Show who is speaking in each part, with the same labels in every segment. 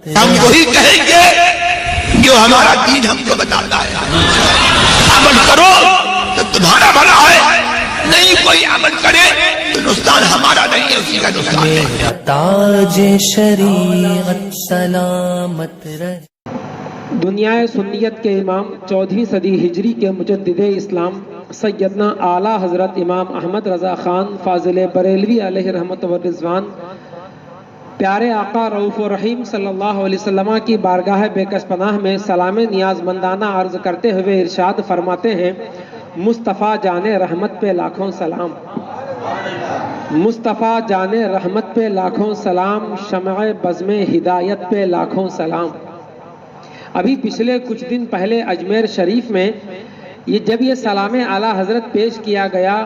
Speaker 1: ہم وہی کہیں گے جو ہمارا دین ہم کو بتاتا ہے. عمل کرو تو تمہارا بھلا ہے, نہیں کوئی عمل کرے تو نقصان ہمارا نہیں ہے, اسی کا نقصان ہے.
Speaker 2: تاج شریعت سلامت رہے.
Speaker 3: دنیا سنیت کے امام 14ویں صدی ہجری کے مجدد اسلام سیدنا اعلیٰ حضرت امام احمد رضا خان فاضل بریلوی علیہ رحمت و رضوان پیارے آقا رؤوف الرحیم صلی اللہ علیہ وسلم کی بارگاہ بے کس پناہ میں سلام نیاز مندانہ عرض کرتے ہوئے ارشاد فرماتے ہیں, مصطفیٰ جان رحمت پہ لاکھوں سلام, مصطفیٰ جان رحمت پہ لاکھوں سلام, شمع بزم ہدایت پہ لاکھوں سلام. ابھی پچھلے کچھ دن پہلے اجمیر شریف میں جب یہ سلام اعلیٰ حضرت پیش کیا گیا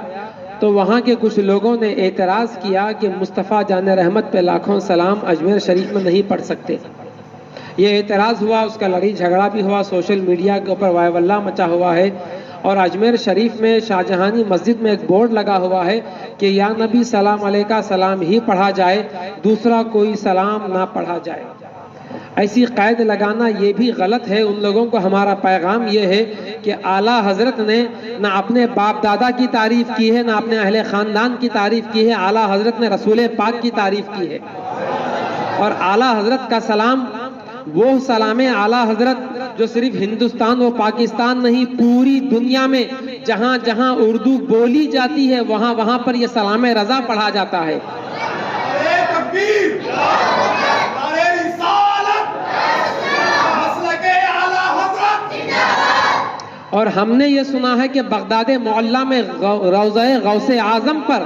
Speaker 3: تو وہاں کے کچھ لوگوں نے اعتراض کیا کہ مصطفیٰ جان رحمت پہ لاکھوں سلام اجمیر شریف میں نہیں پڑھ سکتے. یہ اعتراض ہوا, اس کا لڑی جھگڑا بھی ہوا, سوشل میڈیا کے اوپر وائے واللہ مچا ہوا ہے. اور اجمیر شریف میں شاہجہانی مسجد میں ایک بورڈ لگا ہوا ہے کہ یا نبی سلام علیکہ سلام ہی پڑھا جائے, دوسرا کوئی سلام نہ پڑھا جائے. ایسی قید لگانا یہ بھی غلط ہے. ان لوگوں کو ہمارا پیغام یہ ہے کہ اعلیٰ حضرت نے نہ اپنے باپ دادا کی تعریف کی ہے, نہ اپنے اہل خاندان کی تعریف کی ہے. اعلیٰ حضرت نے رسول پاک کی تعریف کی ہے. اور اعلیٰ حضرت کا سلام وہ سلام اعلیٰ حضرت جو صرف ہندوستان و پاکستان نہیں, پوری دنیا میں جہاں جہاں اردو بولی جاتی ہے وہاں وہاں پر یہ سلام رضا پڑھا جاتا ہے. اور ہم نے یہ سنا ہے کہ بغداد معلیٰ میں روضہ غوث اعظم پر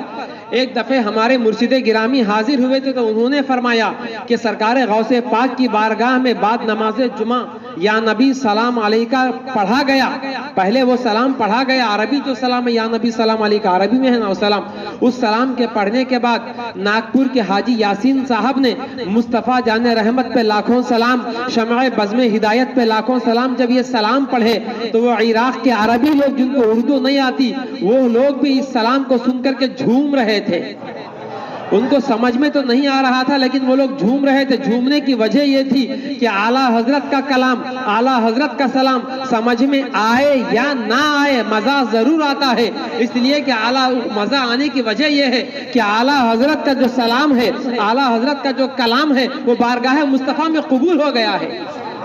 Speaker 3: ایک دفعہ ہمارے مرشد گرامی حاضر ہوئے تھے تو انہوں نے فرمایا کہ سرکار غوث پاک کی بارگاہ میں بعد نماز جمعہ یا نبی سلام علیکہ پڑھا گیا. پہلے وہ سلام پڑھا گیا, عربی جو سلام ہے یا نبی سلام علیکہ عربی میں ہے نا سلام. اس سلام کے پڑھنے کے بعد ناگپور کے حاجی یاسین صاحب نے مصطفیٰ جان رحمت پہ لاکھوں سلام, شمع بزم ہدایت پہ لاکھوں سلام, جب یہ سلام پڑھے تو وہ عراق کے عربی لوگ جن کو اردو نہیں آتی وہ لوگ بھی اس سلام کو سن کر کے جھوم رہے تھے. ان کو سمجھ میں تو نہیں آ رہا تھا لیکن وہ لوگ جھوم رہے تھے. جھومنے کی وجہ یہ تھی کہ اعلیٰ حضرت کا کلام, اعلیٰ حضرت کا سلام سمجھ میں آئے یا نہ آئے مزہ ضرور آتا ہے. اس لیے کہ اعلیٰ مزہ آنے کی وجہ یہ ہے کہ اعلیٰ حضرت کا جو سلام ہے, اعلیٰ حضرت کا جو کلام ہے وہ بارگاہ مصطفیٰ میں قبول ہو گیا ہے.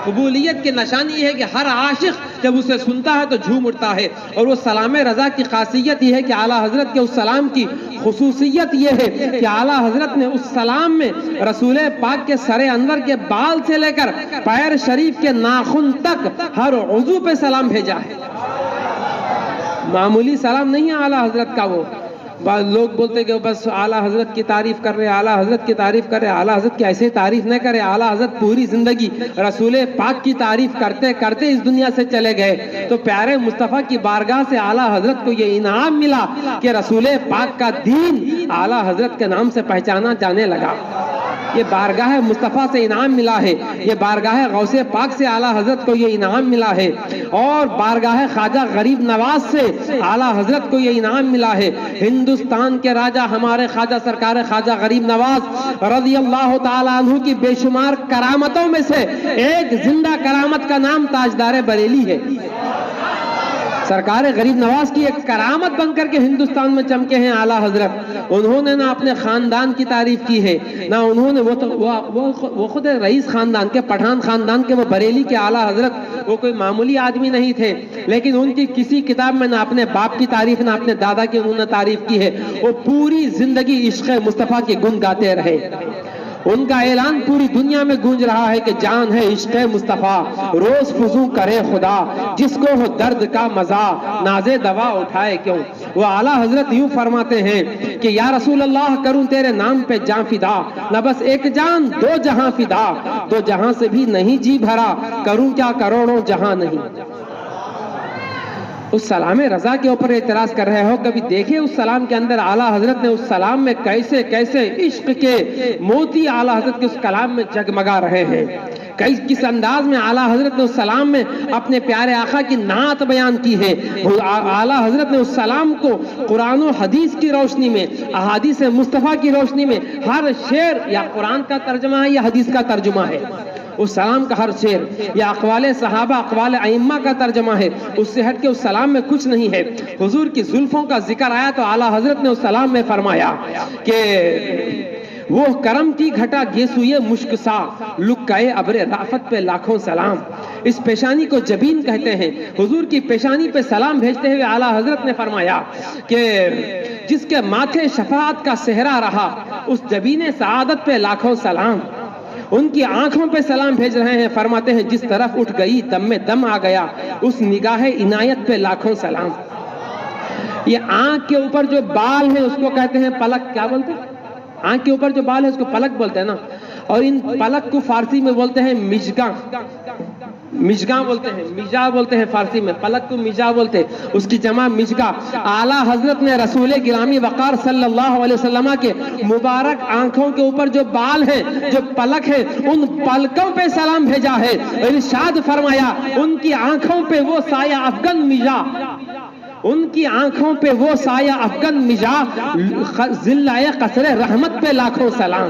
Speaker 3: قبولیت کی نشانی یہ ہے کہ ہر عاشق جب اسے سنتا ہے تو جھوم اٹھتا ہے. اور وہ سلام رضا کی خاصیت یہ ہے کہ اعلیٰ حضرت کے اس سلام کی خصوصیت یہ ہے کہ اعلیٰ حضرت نے اس سلام میں رسول پاک کے سر انور کے بال سے لے کر پیر شریف کے ناخن تک ہر عضو پہ سلام بھیجا ہے. معمولی سلام نہیں ہے اعلیٰ حضرت کا. وہ لوگ بولتے کہ بس اعلیٰ حضرت کی تعریف کر رہے, اعلیٰ حضرت کی تعریف کر رہے. اعلیٰ حضرت کی ایسے تعریف نہ کرے. اعلیٰ حضرت پوری زندگی رسول پاک کی تعریف کرتے کرتے اس دنیا سے چلے گئے. تو پیارے مصطفیٰ کی بارگاہ سے اعلیٰ حضرت کو یہ انعام ملا کہ رسول پاک کا دین اعلیٰ حضرت کے نام سے پہچانا جانے لگا. یہ بارگاہ مصطفیٰ سے انعام ملا ہے, یہ بارگاہ غوث پاک سے اعلیٰ حضرت کو یہ انعام ملا ہے, اور بارگاہ خواجہ غریب نواز سے اعلیٰ حضرت کو یہ انعام ملا ہے. ہندوستان کے راجہ ہمارے خواجہ سرکار خواجہ غریب نواز رضی اللہ تعالیٰ عنہ کی بے شمار کرامتوں میں سے ایک زندہ کرامت کا نام تاجدار بریلی ہے. سرکار غریب نواز کی ایک کرامت بن کر کے ہندوستان میں چمکے ہیں اعلیٰ حضرت. انہوں نے نہ اپنے خاندان کی تعریف کی ہے, نہ انہوں نے وہ خود رئیس خاندان کے, پٹھان خاندان کے, وہ بریلی کے اعلیٰ حضرت وہ کوئی معمولی آدمی نہیں تھے. لیکن ان کی کسی کتاب میں نہ اپنے باپ کی تعریف نہ اپنے دادا کی انہوں نے تعریف کی ہے. وہ پوری زندگی عشق مصطفیٰ کی گن گاتے رہے. ان کا اعلان پوری دنیا میں گونج رہا ہے کہ جان ہے عشق مصطفیٰ, روز فضو کرے خدا, جس کو ہو درد کا مزہ نازے دوا اٹھائے کیوں. وہ اعلیٰ حضرت یوں فرماتے ہیں کہ یا رسول اللہ کروں تیرے نام پہ جان فدا, نہ بس ایک جان دو جہاں فدا, دو جہاں سے بھی نہیں جی بھرا, کروں کیا کروڑوں جہاں نہیں. اس سلام رضا کے اوپر اعتراض کر رہے ہو, کبھی دیکھیں اس سلام کے اندر اعلیٰ حضرت نے اس سلام میں کیسے کیسے عشق کے موتی اعلیٰ حضرت کے اس کلام میں جگمگا رہے ہیں. کس انداز میں اعلیٰ حضرت نے اس سلام میں اپنے پیارے آقا کی نعت بیان کی ہے. اعلیٰ حضرت نے اس سلام کو قرآن و حدیث کی روشنی میں, احادیث مصطفیٰ کی روشنی میں, ہر شعر یا قرآن کا ترجمہ ہے یا حدیث کا ترجمہ ہے, اس سلام کا ہر شعر یا اقوال صحابہ اقوال ائمہ کا ترجمہ ہے، اس سے ہٹ کے اس سلام میں کچھ نہیں ہے۔ حضور کی زلفوں کا ذکر آیا تو اعلیٰ حضرت نے اس سلام میں فرمایا کہ وہ کرم کی گھٹا گیسوئے مشک سا، لکائے ابر رافت پہ لاکھوں سلام۔ اس پیشانی کو جبین کہتے ہیں۔ حضور کی پیشانی پہ سلام بھیجتے ہوئے اعلیٰ حضرت نے فرمایا کہ جس کے ماتھے شفاعت کا صحرا رہا، اس جبین سعادت پہ لاکھوں سلام۔ ان کی آنکھوں پہ سلام بھیج رہے ہیں، فرماتے ہیں جس طرف اٹھ گئی دم میں دم آ گیا، اس نگاہ عنایت پہ لاکھوں سلام۔ یہ آنکھ کے اوپر جو بال ہیں اس کو کہتے ہیں پلک۔ کیا بولتے ہیں؟ آنکھ کے اوپر جو بال ہے اس کو پلک بولتے ہیں نا، اور ان پلک کو فارسی میں بولتے ہیں مژگاں، مژگاں بولتے ہیں، مژا بولتے ہیں فارسی میں، پلک کو مژا بولتے ہیں، اس کی جمع مژگا۔ اعلیٰ حضرت نے رسول گرامی وقار صلی اللہ علیہ وسلم کے مبارک آنکھوں کے اوپر جو بال ہیں، جو پلک ہیں، ان پلکوں پہ سلام بھیجا ہے۔ ارشاد فرمایا ان کی آنکھوں پہ وہ سایہ افغن مژا، ان کی آنکھوں پہ وہ سایہ افغن مژا، ذلائے قصر رحمت پہ لاکھوں سلام۔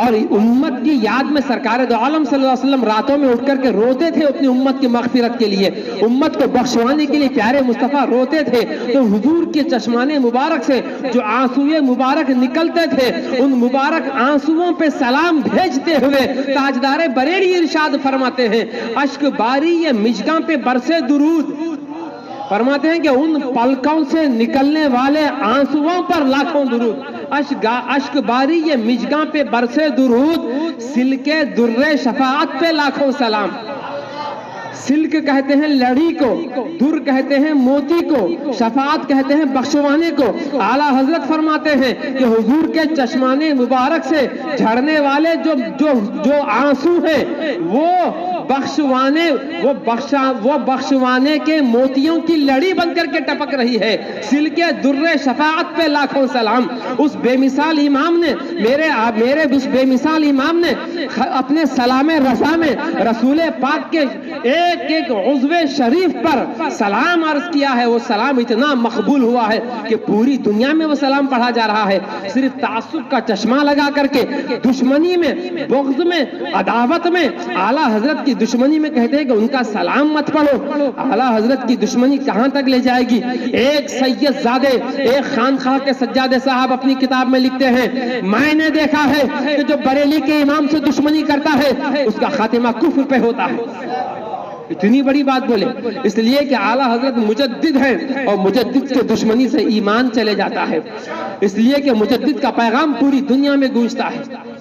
Speaker 3: اور امت کی یاد میں سرکار دو عالم صلی اللہ علیہ وسلم راتوں میں اٹھ کر کے روتے تھے اپنی امت کی مغفرت کے لیے، امت کو بخشوانے کے لیے پیارے مصطفیٰ روتے تھے، تو حضور کے چشمانے مبارک سے جو آنسوئے مبارک نکلتے تھے، ان مبارک آنسوؤں پہ سلام بھیجتے ہوئے تاجدار بریلی ارشاد فرماتے ہیں اشک باری یہ مژگاں پہ برسے درود، فرماتے ہیں کہ ان پلکوں سے نکلنے والے آنسوؤں پر لاکھوں درود۔ اشک باری یہ مژگاں پہ برسے درود، سلکے در شفاعت پہ لاکھوں سلام۔ سلک کہتے ہیں لڑی کو، در کہتے ہیں موتی کو، شفاعت کہتے ہیں بخشوانے کو۔ اعلیٰ حضرت فرماتے ہیں کہ حضور کے چشمانے مبارک سے جھڑنے والے جو آنسو ہیں وہ بخشوانے کے موتیوں کی لڑی بن کر کے ٹپک رہی ہے۔ سلکے در شفاعت پہ لاکھوں سلام۔ اس بے مثال امام نے میرے اس بے مثال امام نے اپنے سلام رضا میں رسول پاک کے ایک عضو شریف پر سلام عرض کیا ہے۔ وہ سلام اتنا مقبول ہوا ہے کہ پوری دنیا میں وہ سلام پڑھا جا رہا ہے۔ صرف تعصب کا چشمہ لگا کر کے دشمنی میں، بغض میں، عداوت میں، اعلیٰ حضرت کی دشمنی میں کہتے ہیں کہ ان کا سلام مت پڑھو۔ اعلیٰ حضرت کی دشمنی کہاں تک لے جائے گی؟ ایک سید زادے، ایک خانخواہ کے سجادے صاحب اپنی کتاب میں لکھتے ہیں میں نے دیکھا ہے کہ جو بریلی کے امام سے دشمنی کرتا ہے اس کا خاتمہ کفر پہ ہوتا ہے۔ اتنی بڑی بات بولے اس لیے کہ اعلیٰ حضرت مجدد ہیں، اور مجدد کے دشمنی سے ایمان چلے جاتا ہے، اس لیے کہ مجدد کا پیغام پوری دنیا میں گونجتا ہے۔